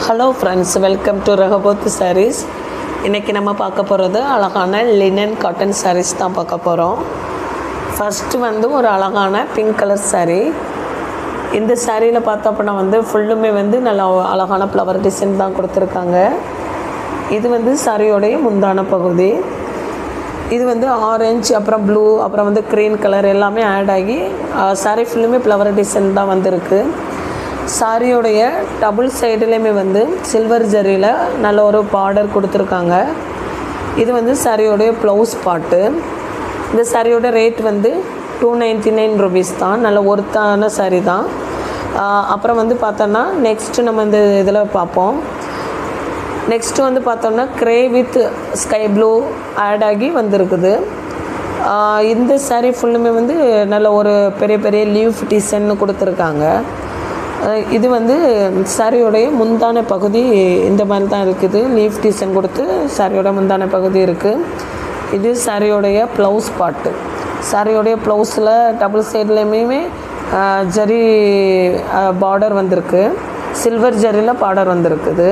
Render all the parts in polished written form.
Hello friends, welcome to ரகபோத் sarees. இன்றைக்கி நம்ம பார்க்க போகிறது அழகான லினன் காட்டன் சாரீஸ் தான் பார்க்க போகிறோம். ஃபஸ்ட்டு ஒரு அழகான பிங்க் கலர் சாரீ. இந்த சாரியில் பார்த்தோம்னா ஃபுல்லுமே நல்ல அழகான ஃப்ளவர் டிசைன் தான் கொடுத்துருக்காங்க. இது சாரியோடைய முந்தான பகுதி. இது ஆரஞ்சு, அப்புறம் ப்ளூ, அப்புறம் க்ரீன் கலர் எல்லாமே ஆட் ஆகி சாரீ ஃபுல்லுமே ஃப்ளவர் டிசைன் தான் வந்திருக்கு. சாரியோடைய டபுள் சைடுலேயுமே சில்வர் ஜரியில் நல்ல ஒரு பார்டர் கொடுத்துருக்காங்க. இது சாரியோடைய ப்ளவுஸ் பாட்டு. இந்த சாரியோட ரேட் 299 ருபீஸ் தான். நல்ல ஒர்த்தான சாரீ தான். அப்புறம் பார்த்தோன்னா நெக்ஸ்ட்டு நம்ம இந்த இதில் பார்ப்போம். நெக்ஸ்ட்டு பார்த்தோன்னா grey with sky blue add ஆகி வந்திருக்குது. இந்த சாரீ ஃபுல்லுமே நல்ல ஒரு பெரிய பெரிய லீஃப் டிசைன் கொடுத்துருக்காங்க. இது சாரியோடைய முந்தான பகுதி இந்த மாதிரி தான் இருக்குது. லீஃப் டிசைன் கொடுத்து சாரியோட முந்தான பகுதி இருக்குது. இது சாரியோடைய ப்ளவுஸ் பாட்டு. சாரியோடைய ப்ளவுஸில் டபுள் சைட்லேயுமே ஜரி பார்டர் வந்திருக்கு. சில்வர் ஜரியில் பார்டர் வந்திருக்குது.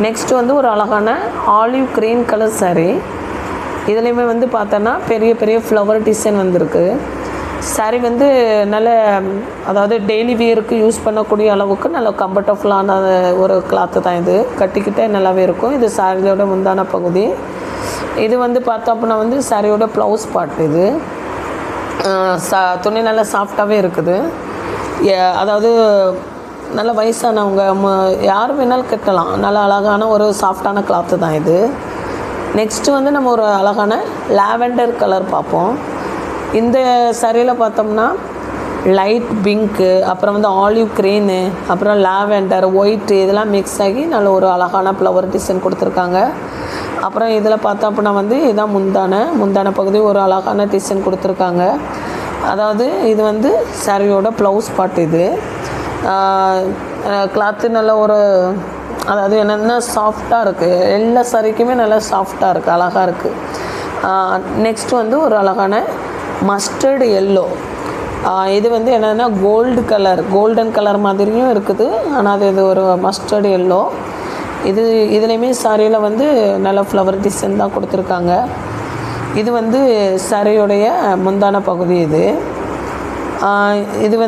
நெக்ஸ்ட்டு ஒரு அழகான ஆலிவ் க்ரீன் கலர் சாரீ. இதுலேயுமே பார்த்தோன்னா பெரிய பெரிய ஃப்ளவர் டிசைன் வந்திருக்கு. சாரீ நல்ல, அதாவது டெய்லி வியருக்கு யூஸ் பண்ணக்கூடிய அளவுக்கு நல்ல கம்ஃபர்டபுளான ஒரு கிளாத்து தான். இது கட்டிக்கிட்டே நல்லாவே இருக்கும். இது சாரியோட முந்தான பகுதி. இது பார்த்தோம்னா சாரியோட ப்ளவுஸ் பாட்டு. இது துணி நல்லா சாஃப்டாகவே இருக்குது. அதாவது நல்ல வயசானவங்க யார் வேணாலும் கட்டலாம். நல்ல அழகான ஒரு சாஃப்டான கிளாத்து தான் இது. நெக்ஸ்ட்டு நம்ம ஒரு அழகான லாவெண்டர் கலர் பார்ப்போம். இந்த சாரியில் பார்த்தோம்னா லைட் பிங்க்கு, அப்புறம் ஆலிவ் க்ரீனு, அப்புறம் லாவெண்டர், ஒயிட்டு இதெல்லாம் மிக்ஸ் ஆகி நல்ல ஒரு அழகான ஃப்ளவர் டிசைன் கொடுத்துருக்காங்க. அப்புறம் இதில் பார்த்தோம்னா இதுதான் முந்தான பகுதி ஒரு அழகான டிசைன் கொடுத்துருக்காங்க. அதாவது இது சாரியோட ப்ளவுஸ் பாட்டு. இது கிளாத்து நல்ல ஒரு, அதாவது என்னென்னா சாஃப்டாக இருக்குது. எல்லா சாரிக்குமே நல்லா சாஃப்டாக இருக்குது, அழகாக இருக்குது. நெக்ஸ்ட்டு ஒரு அழகான மஸ்டர்டு எல்லோ. இது என்னென்னா கோல்டன் கலர் மாதிரியும் இருக்குது. ஆனால் இது ஒரு மஸ்டர்டு எல்லோ. இதுலேயுமே சாரியில் நல்ல ஃப்ளவர் டிசைன் தான் கொடுத்துருக்காங்க. இது சாரியோடைய முந்தான பகுதி. இது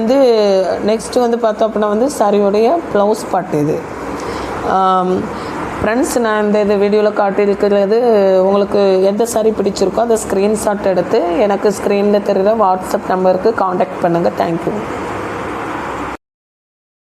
நெக்ஸ்ட்டு பார்த்தோம் அப்படின்னா சாரியோடைய ப்ளவுஸ் பாட்டு. இது ஃப்ரெண்ட்ஸ், நான் இந்த வீடியோவில் காட்டியிருக்கிறது உங்களுக்கு எந்த சாரீ பிடிச்சிருக்கோ அதை ஸ்க்ரீன்ஷாட் எடுத்து எனக்கு ஸ்க்ரீனில் தெரிகிற வாட்ஸ்அப் நம்பருக்கு காண்டாக்ட் பண்ணுங்கள். தேங்க்யூ.